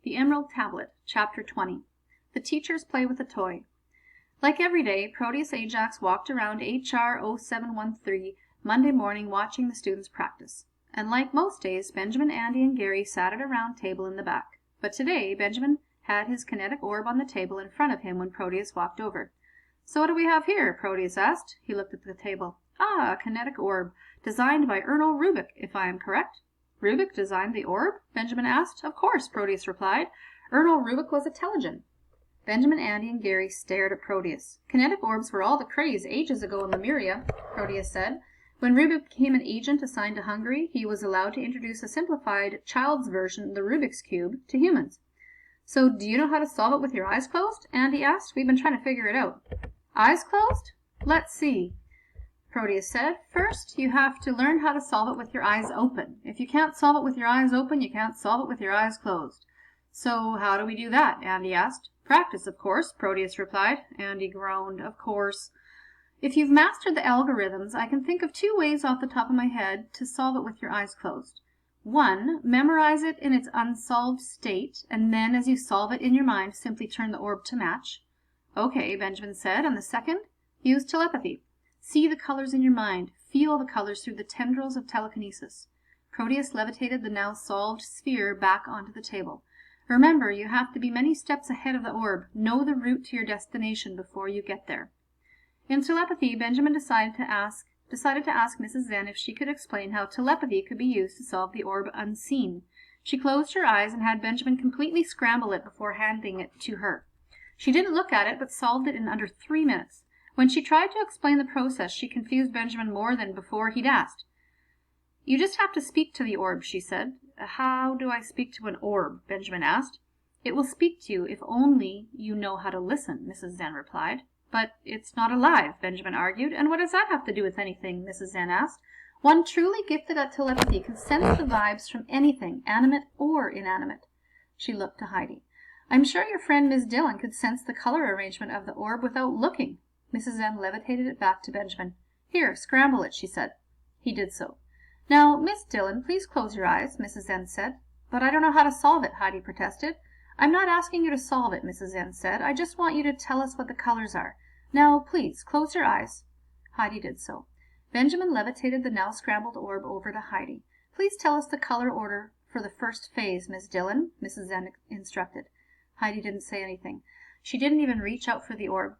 The Emerald Tablet, Chapter 20. The Teachers Play with a Toy. Like every day, Proteus Ajax walked around HR 0713 Monday morning watching the students practice. And like most days, Benjamin, Andy, and Gary sat at a round table in the back. But today, Benjamin had his kinetic orb on the table in front of him when Proteus walked over. "So what do we have here?" Proteus asked. He looked at the table. "Ah, a kinetic orb, designed by Ernol Rubik, if I am correct." "Rubik designed the orb?" Benjamin asked. "Of course," Proteus replied. "Ernol Rubik was a Telegen." Benjamin, Andy, and Gary stared at Proteus. "Kinetic orbs were all the craze ages ago in Lemuria," Proteus said. "When Rubik became an agent assigned to Hungary, he was allowed to introduce a simplified child's version, the Rubik's Cube, to humans." "So do you know how to solve it with your eyes closed?" Andy asked. "We've been trying to figure it out." "Eyes closed? Let's see," Proteus said. "First, you have to learn how to solve it with your eyes open. If you can't solve it with your eyes open, you can't solve it with your eyes closed." "So how do we do that?" Andy asked. "Practice, of course," Proteus replied. Andy groaned. "Of course. If you've mastered the algorithms, I can think of 2 ways off the top of my head to solve it with your eyes closed. 1, memorize it in its unsolved state, and then as you solve it in your mind, simply turn the orb to match." "Okay," Benjamin said. "And the second? Use telepathy. See the colors in your mind. Feel the colors through the tendrils of telekinesis." Proteus levitated the now solved sphere back onto the table. "Remember, you have to be many steps ahead of the orb. Know the route to your destination before you get there." In telepathy, Benjamin decided to ask Mrs. Zen if she could explain how telepathy could be used to solve the orb unseen. She closed her eyes and had Benjamin completely scramble it before handing it to her. She didn't look at it, but solved it in under 3 minutes. When she tried to explain the process, she confused Benjamin more than before he'd asked. "You just have to speak to the orb," she said. "How do I speak to an orb?" Benjamin asked. "It will speak to you if only you know how to listen," Mrs. Zen replied. "But it's not alive," Benjamin argued. "And what does that have to do with anything?" Mrs. Zen asked. "One truly gifted at telepathy can sense the vibes from anything, animate or inanimate." She looked to Heidi. "I'm sure your friend Miss Dillon could sense the color arrangement of the orb without looking." Mrs. Zen levitated it back to Benjamin. "Here, scramble it," she said. He did so. "Now, Miss Dillon, please close your eyes," Mrs. Zen said. "But I don't know how to solve it," Heidi protested. "I'm not asking you to solve it," Mrs. Zen said. "I just want you to tell us what the colors are. Now, please, close your eyes." Heidi did so. Benjamin levitated the now scrambled orb over to Heidi. "Please tell us the color order for the first phase, Miss Dillon," Mrs. Zen instructed. Heidi didn't say anything. She didn't even reach out for the orb.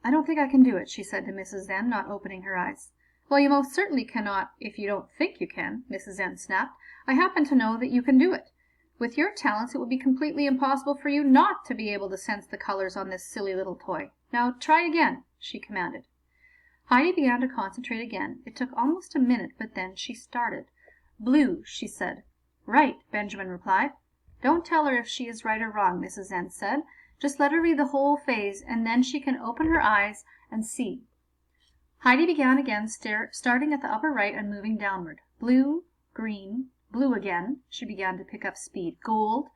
"I don't think I can do it," she said to Mrs. Zen, not opening her eyes. "Well, you most certainly cannot if you don't think you can," Mrs. Zen snapped. "I happen to know that you can do it. With your talents, it would be completely impossible for you not to be able to sense the colors on this silly little toy. Now try again," she commanded. Heidi began to concentrate again. It took almost a minute, but then she started. "Blue," she said. "Right," Benjamin replied. "Don't tell her if she is right or wrong," Mrs. Zen said. "Just let her read the whole phase, and then she can open her eyes and see." Heidi began again, starting at the upper right and moving downward. Blue, green, blue again. She began to pick up speed. Gold.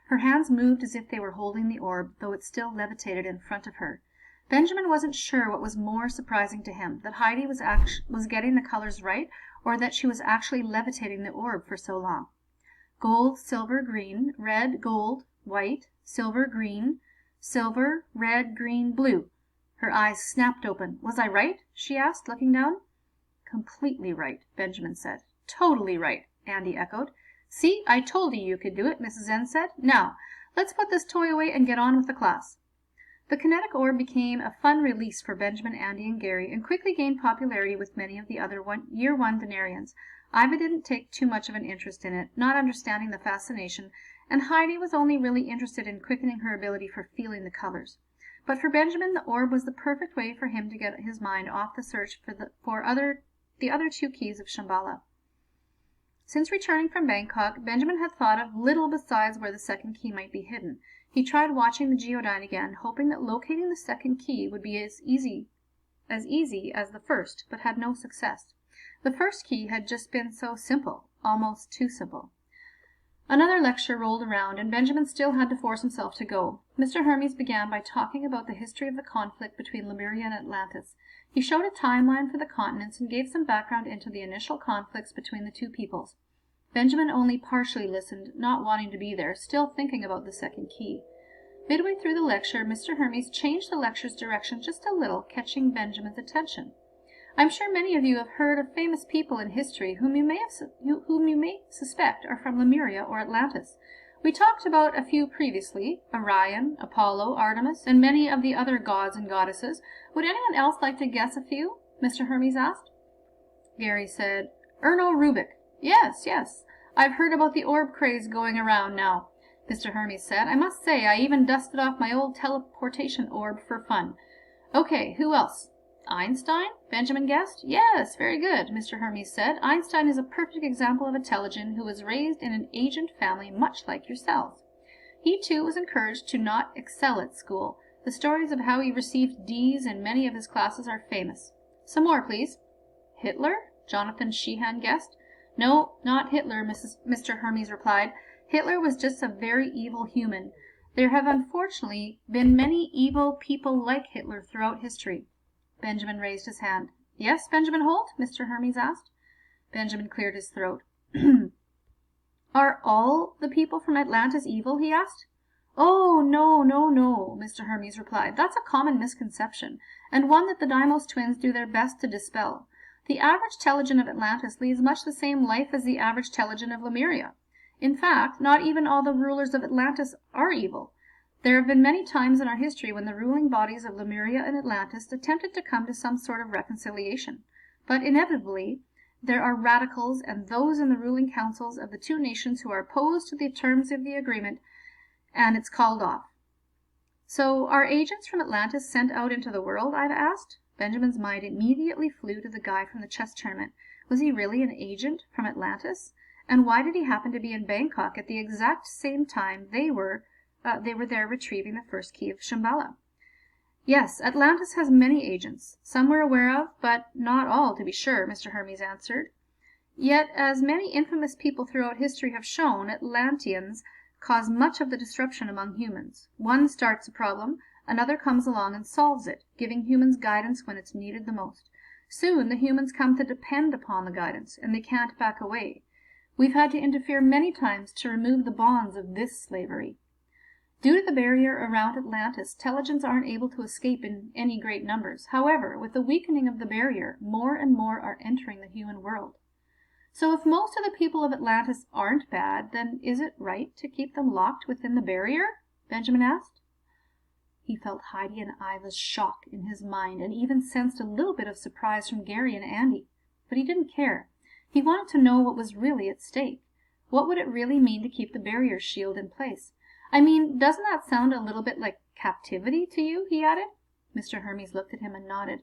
Her hands moved as if they were holding the orb, though it still levitated in front of her. Benjamin wasn't sure what was more surprising to him, that Heidi was getting the colors right, or that she was actually levitating the orb for so long. Gold, silver, green, red, gold, white, silver, green, silver, red, green, blue. Her eyes snapped open. "Was I right?" she asked, looking down. "Completely right," Benjamin said. "Totally right," Andy echoed. "See, I told you could do it," Mrs. Zen said. "Now, let's put this toy away and get on with the class." The kinetic orb became a fun release for Benjamin, Andy, and Gary, and quickly gained popularity with many of the other Year 1 Denarians. Iva didn't take too much of an interest in it, not understanding the fascination, and Heidi was only really interested in quickening her ability for feeling the colors. But for Benjamin, the orb was the perfect way for him to get his mind off the search for the other 2 keys of Shambhala. Since returning from Bangkok, Benjamin had thought of little besides where the second key might be hidden. He tried watching the geodyne again, hoping that locating the second key would be as easy as the first, but had no success. The first key had just been so simple, almost too simple. Another lecture rolled around, and Benjamin still had to force himself to go. Mr. Hermes began by talking about the history of the conflict between Lemuria and Atlantis. He showed a timeline for the continents and gave some background into the initial conflicts between the 2 peoples. Benjamin only partially listened, not wanting to be there, still thinking about the second key. Midway through the lecture, Mr. Hermes changed the lecture's direction just a little, catching Benjamin's attention. I'm sure many of you have heard of famous people in history whom you may suspect are from Lemuria or Atlantis. We talked about a few previously, Orion, Apollo, Artemis, and many of the other gods and goddesses. Would anyone else like to guess a few? Mr. Hermes asked. Gary said, Erno Rubik. Yes. I've heard about the orb craze going around now, Mr. Hermes said. I must say, I even dusted off my old teleportation orb for fun. Okay, who else? Einstein? Benjamin guessed. Yes, very good, Mr. Hermes said. Einstein is a perfect example of a Telegen who was raised in an agent family much like yourselves. He, too, was encouraged to not excel at school. The stories of how he received D's in many of his classes are famous. Some more, please. Hitler? Jonathan Sheehan guessed. No, not Hitler, Mr. Hermes replied. Hitler was just a very evil human. There have unfortunately been many evil people like Hitler throughout history. Benjamin raised his hand. Yes, Benjamin Holt? Mr. Hermes asked. Benjamin cleared his throat. Are all the people from Atlantis evil? He asked. Oh, no, Mr. Hermes replied. That's a common misconception, and one that the Deimos twins do their best to dispel. The average Telegen of Atlantis leads much the same life as the average Telegen of Lemuria. In fact, not even all the rulers of Atlantis are evil. There have been many times in our history when the ruling bodies of Lemuria and Atlantis attempted to come to some sort of reconciliation. But inevitably, there are radicals and those in the ruling councils of the two nations who are opposed to the terms of the agreement, and it's called off. So, are agents from Atlantis sent out into the world? I've asked. Benjamin's mind immediately flew to the guy from the chess tournament. Was he really an agent from Atlantis? And why did he happen to be in Bangkok at the exact same time they were there retrieving the first key of Shambhala? Yes, Atlantis has many agents. Some we're aware of, but not all, to be sure, Mr. Hermes answered. Yet, as many infamous people throughout history have shown, Atlanteans cause much of the disruption among humans. One starts a problem, another comes along and solves it, giving humans guidance when it's needed the most. Soon the humans come to depend upon the guidance, and they can't back away. We've had to interfere many times to remove the bonds of this slavery. Due to the barrier around Atlantis, Telegens aren't able to escape in any great numbers. However, with the weakening of the barrier, more and more are entering the human world. So if most of the people of Atlantis aren't bad, then is it right to keep them locked within the barrier? Benjamin asked. He felt Heidi and Iva's shock in his mind, and even sensed a little bit of surprise from Gary and Andy. But he didn't care. He wanted to know what was really at stake. What would it really mean to keep the barrier shield in place? I mean, doesn't that sound a little bit like captivity to you? He added. Mr. Hermes looked at him and nodded.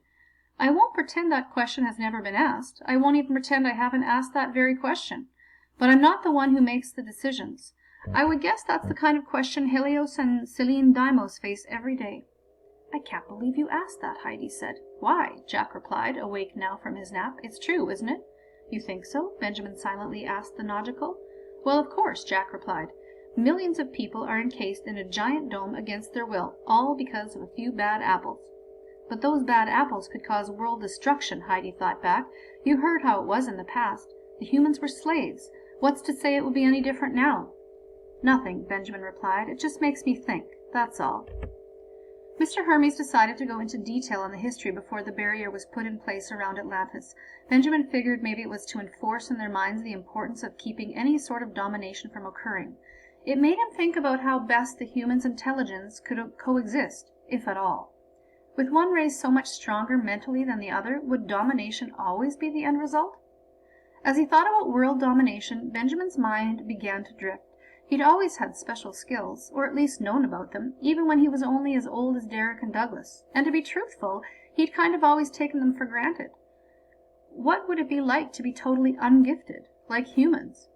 I won't pretend that question has never been asked. I won't even pretend I haven't asked that very question. But I'm not the one who makes the decisions. I would guess that's the kind of question Helios and Selene Deimos face every day. I can't believe you asked that, Heidi said. Why? Jack replied, awake now from his nap. It's true, isn't it? You think so? Benjamin silently asked the Nautical. Well, of course, Jack replied. Millions of people are encased in a giant dome against their will, all because of a few bad apples. But those bad apples could cause world destruction, Heidi thought back. You heard how it was in the past. The humans were slaves. What's to say it will be any different now? Nothing, Benjamin replied. It just makes me think. That's all. Mr. Hermes decided to go into detail on the history before the barrier was put in place around Atlantis. Benjamin figured maybe it was to enforce in their minds the importance of keeping any sort of domination from occurring. It made him think about how best the humans' intelligence could coexist, if at all. With one race so much stronger mentally than the other, would domination always be the end result? As he thought about world domination, Benjamin's mind began to drift. He'd always had special skills, or at least known about them, even when he was only as old as Derek and Douglas. And to be truthful, he'd kind of always taken them for granted. What would it be like to be totally ungifted, like humans?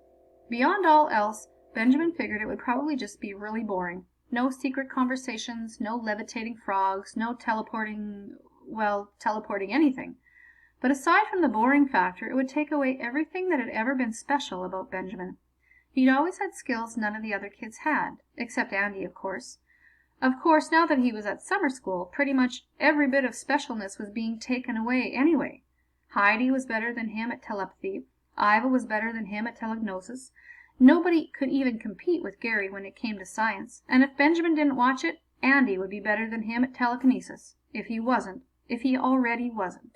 Beyond all else, Benjamin figured it would probably just be really boring. No secret conversations, no levitating frogs, no teleporting anything. But aside from the boring factor, it would take away everything that had ever been special about Benjamin. He'd always had skills none of the other kids had, except Andy, of course. Of course, now that he was at summer school, pretty much every bit of specialness was being taken away anyway. Heidi was better than him at telepathy. Iva was better than him at telegnosis. Nobody could even compete with Garry when it came to science, and if Benjamin didn't watch it, Andy would be better than him at telekinesis, if he already wasn't.